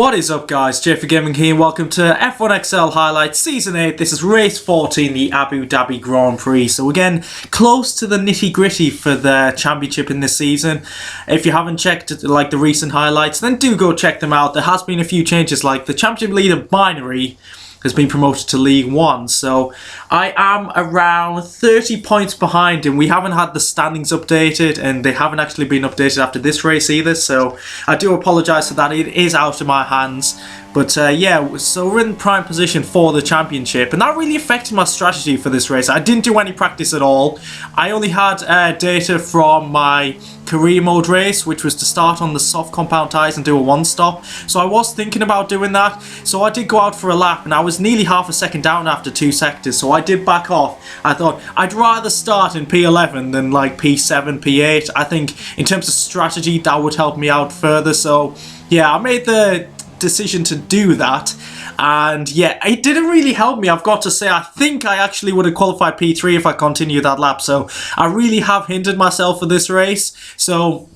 What is up guys, JayFerGaming here and welcome to F1XL Highlights Season 8. This is Race 14, the Abu Dhabi Grand Prix. So again, close to the nitty gritty for the championship in this season. If you haven't checked the recent highlights, then do go check them out. There has been a few changes, like the championship leader Binary has been promoted to League 1. So I am around 30 points behind him. We haven't had the standings updated and they haven't actually been updated after this race either. So I do apologise for that. It is out of my hands. But yeah, so we're in prime position for the championship, and that really affected my strategy for this race. I didn't do any practice at all. I only had data from my career mode race, which was to start on the soft compound tyres and do a one-stop. So I was thinking about doing that. So I did go out for a lap, and I was nearly half a second down after 2 sectors. So I did back off. I thought I'd rather start in P11 than like P7, P8. I think in terms of strategy, that would help me out further. So yeah, I made the decision to do that, and yeah, it didn't really help me, I've got to say. I think I actually would have qualified P3 if I continued that lap, so I really have hindered myself for this race. So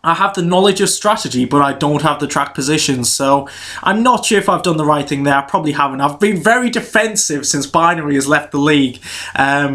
I have the knowledge of strategy, but I don't have the track positions, so I'm not sure if I've done the right thing there. I probably haven't. I've been very defensive since Binary has left the league,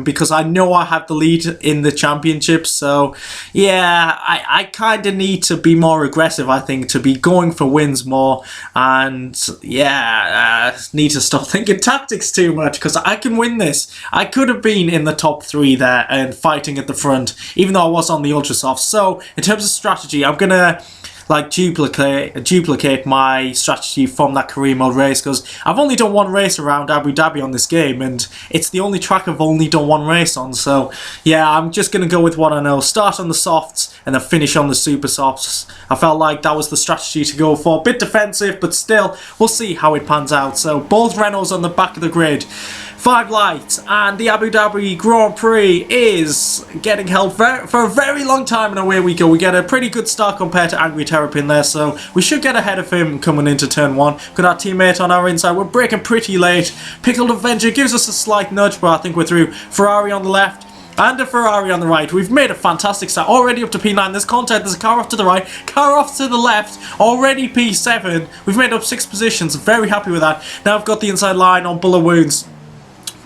because I know I have the lead in the championship. So yeah, I kind of need to be more aggressive, I think, to be going for wins more, and yeah, need to stop thinking tactics too much, because I can win this. I could have been in the top 3 there and fighting at the front, even though I was on the ultra soft. So in terms of strategy, I'm gonna like duplicate my strategy from that career mode race, because I've only done one race around Abu Dhabi on this game, and it's the only track I've only done one race on. So yeah, I'm just gonna go with what I know, start on the softs and then finish on the super softs. I felt like that was the strategy to go for. A bit defensive, but still, we'll see how it pans out. So both Renaults on the back of the grid, 5 lights, and the Abu Dhabi Grand Prix is getting held for a very long time, and away we go. We get a pretty good start compared to Angry Terrapin there, so we should get ahead of him coming into turn 1. Got our teammate on our inside. We're braking pretty late. Pickled Avenger gives us a slight nudge, but I think we're through. Ferrari on the left and a Ferrari on the right. We've made a fantastic start. Already up to P9. There's contact. There's a car off to the right. Car off to the left. Already P7. We've made up 6 positions. Very happy with that. Now I've got the inside line on Bullet Wounds,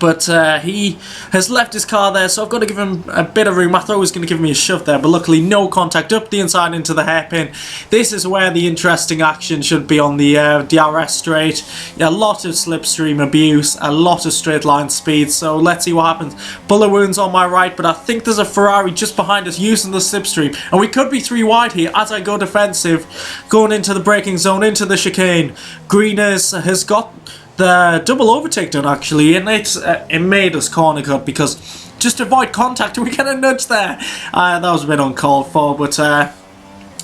but he has left his car there, so I've got to give him a bit of room. I thought he was going to give me a shove there, but luckily no contact. Up the inside into the hairpin. This is where the interesting action should be on the DRS straight. Yeah, a lot of slipstream abuse, a lot of straight line speed, so let's see what happens. Bullet Wounds on my right, but I think there's a Ferrari just behind us using the slipstream, and we could be 3 wide here as I go defensive, going into the braking zone, into the chicane. Greeners has got the double overtake done actually, and it made us corner cut, because just to avoid contact we get a nudge there. That was a bit uncalled for, but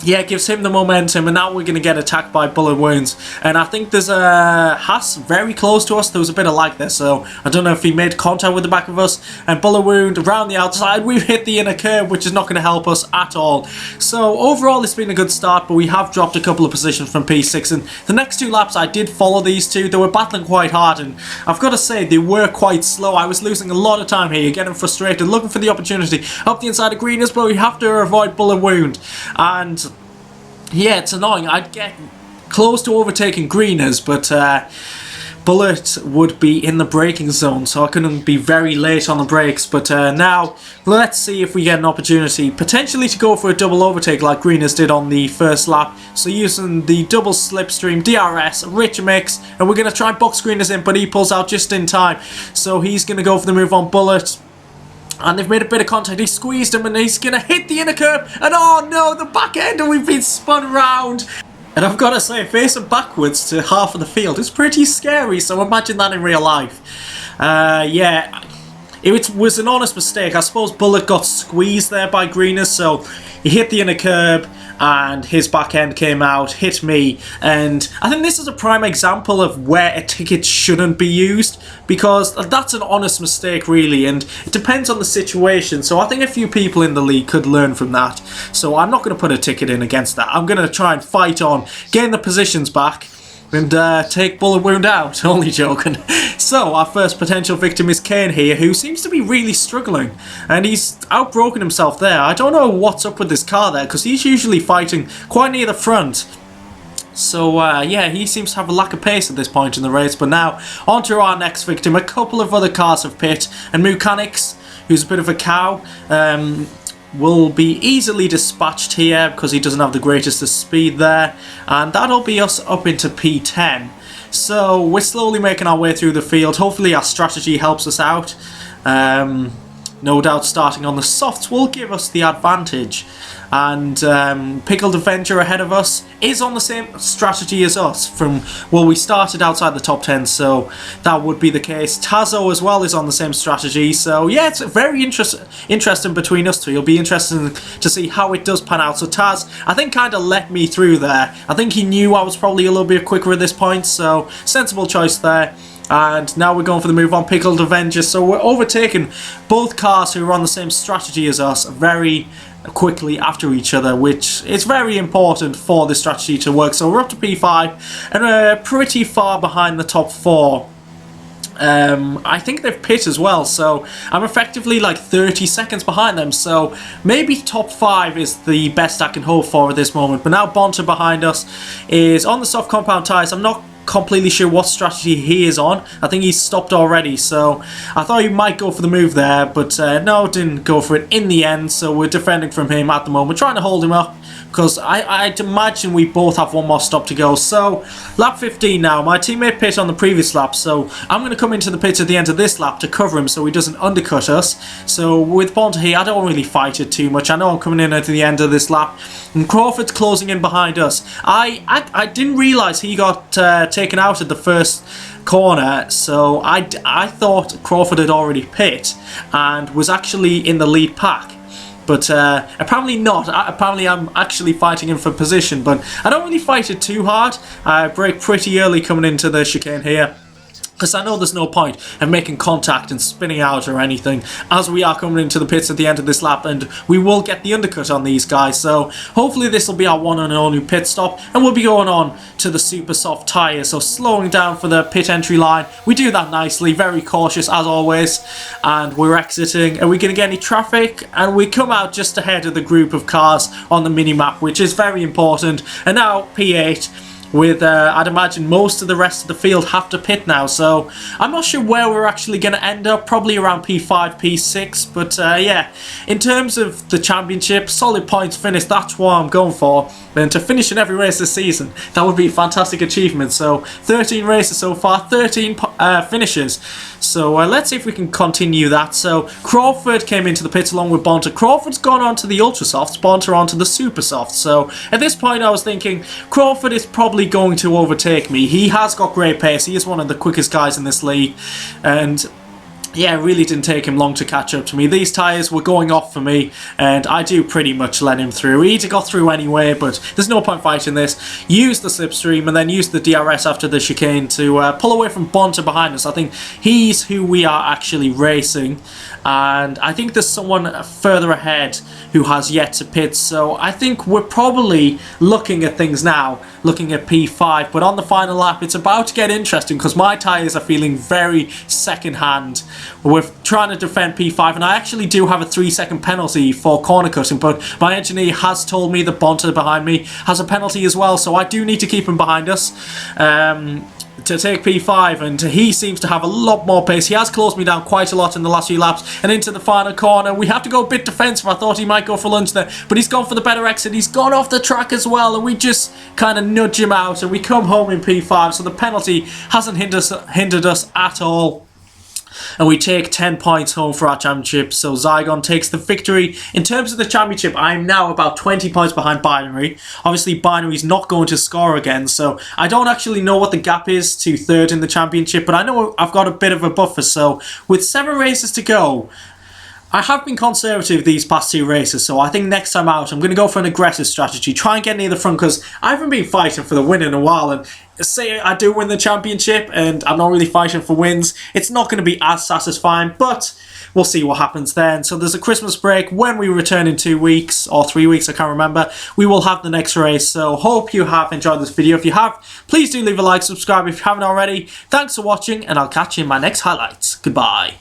yeah, it gives him the momentum, and now we're going to get attacked by Bullet Wounds. And I think there's a Haas very close to us. There was a bit of lag there, so I don't know if he made contact with the back of us. And Bullet Wound around the outside. We've hit the inner curb, which is not going to help us at all. So overall, it's been a good start, but we have dropped a couple of positions from P6. And the next 2 laps, I did follow these 2. They were battling quite hard, and I've got to say, they were quite slow. I was losing a lot of time here, getting frustrated, looking for the opportunity. Up the inside of Greeners, but we have to avoid Bullet Wound. And yeah, it's annoying. I'd get close to overtaking Greeners, but Bullet would be in the braking zone, so I couldn't be very late on the brakes. But now, let's see if we get an opportunity, potentially to go for a double overtake like Greeners did on the first lap. So using the double slipstream, DRS, rich mix, and we're going to try and box Greeners in, but he pulls out just in time. So he's going to go for the move on Bullet. And they've made a bit of contact. He squeezed him, and he's going to hit the inner curb. And oh no, the back end, and we've been spun round. And I've got to say, facing backwards to half of the field is pretty scary. So imagine that in real life. Yeah, it was an honest mistake. I suppose Bullet got squeezed there by Greeners. So he hit the inner curb, and his back end came out, hit me, and I think this is a prime example of where a ticket shouldn't be used, because that's an honest mistake really, and it depends on the situation. So I think a few people in the league could learn from that, so I'm not going to put a ticket in against that. I'm going to try and fight on, gain the positions back, and take Bullet Wound out. Only joking. So our first potential victim is Kane here, who seems to be really struggling, and he's outbroken himself there. I don't know what's up with this car there, because he's usually fighting quite near the front. So yeah, he seems to have a lack of pace at this point in the race. But now, on to our next victim. A couple of other cars have pit, and Mechanics, who's a bit of a cow, will be easily dispatched here because he doesn't have the greatest of speed there, and that'll be us up into P10. So we're slowly making our way through the field. Hopefully our strategy helps us out. No doubt starting on the softs will give us the advantage. And Pickled Avenger ahead of us is on the same strategy as us. We started outside the top 10, so that would be the case. Tazo as well is on the same strategy, so yeah, it's very interesting between us two. It'll be interesting to see how it does pan out. So Taz, I think, kind of let me through there. I think he knew I was probably a little bit quicker at this point, so sensible choice there. And now we're going for the move on Pickled Avenger. So we're overtaking both cars who are on the same strategy as us very quickly after each other, which is very important for this strategy to work. So we're up to P5 and we're pretty far behind the top 4. I think they've pit as well, so I'm effectively like 30 seconds behind them, so maybe top 5 is the best I can hope for at this moment. But now Bonta behind us is on the soft compound tyres. I'm not completely sure what strategy he is on. I think he's stopped already, so I thought he might go for the move there, but no, didn't go for it in the end. So we're defending from him at the moment, trying to hold him up, because I'd imagine we both have one more stop to go. So lap 15 now. My teammate pit on the previous lap, so I'm going to come into the pit at the end of this lap to cover him so he doesn't undercut us. So with Bonta here, I don't really fight it too much. I know I'm coming in at the end of this lap, and Crawford's closing in behind us. I didn't realise he got taken out at the first corner, so I thought Crawford had already pit and was actually in the lead pack. But apparently not. Apparently I'm actually fighting him for position, but I don't really fight it too hard. I brake pretty early coming into the chicane here, because I know there's no point of making contact and spinning out or anything, as we are coming into the pits at the end of this lap, and we will get the undercut on these guys. So hopefully this will be our one and only pit stop, and we'll be going on to the super soft tyres. So slowing down for the pit entry line. We do that nicely, very cautious as always, and we're exiting. Are we going to get any traffic? And we come out just ahead of the group of cars on the mini-map, which is very important. And now P8. With, I'd imagine most of the rest of the field have to pit now, so I'm not sure where we're actually going to end up, probably around P5, P6, but yeah, in terms of the championship, solid points finish, that's what I'm going for, and to finish in every race this season, that would be a fantastic achievement. So 13 races so far, 13 finishes, so let's see if we can continue that. So Crawford came into the pits along with Bonta. Crawford's gone on to the ultra softs, Bonta onto the super softs, so at this point I was thinking Crawford is probably going to overtake me. He has got great pace. He is one of the quickest guys in this league, and yeah, it really didn't take him long to catch up to me. These tyres were going off for me, and I do pretty much let him through. He got through anyway, but there's no point fighting this. Use the slipstream and then use the DRS after the chicane to pull away from Bonta behind us. I think he's who we are actually racing, and I think there's someone further ahead who has yet to pit, so I think we're probably looking at things now, looking at P5, but on the final lap it's about to get interesting because my tyres are feeling very second hand. We're trying to defend P5, and I actually do have a 3-second penalty for corner cutting, but my engineer has told me that Bonta behind me has a penalty as well, so I do need to keep him behind us to take P5, and he seems to have a lot more pace. He has closed me down quite a lot in the last few laps, and into the final corner we have to go a bit defensive. I thought he might go for lunge there, but he's gone for the better exit. He's gone off the track as well, and we just kind of nudge him out, and we come home in P5, so the penalty hasn't hindered us at all. And we take 10 points home for our championship, so Zygon takes the victory. In terms of the championship, I'm now about 20 points behind Binary. Obviously, Binary's not going to score again, so I don't actually know what the gap is to third in the championship, but I know I've got a bit of a buffer, so with 7 races to go, I have been conservative these past 2 races, so I think next time out I'm going to go for an aggressive strategy, try and get near the front, because I haven't been fighting for the win in a while, and say I do win the championship and I'm not really fighting for wins, it's not going to be as satisfying, but we'll see what happens then. So there's a Christmas break. When we return in 2 weeks or 3 weeks, I can't remember, we will have the next race. So hope you have enjoyed this video. If you have, please do leave a like, subscribe if you haven't already. Thanks for watching, and I'll catch you in my next highlights. Goodbye.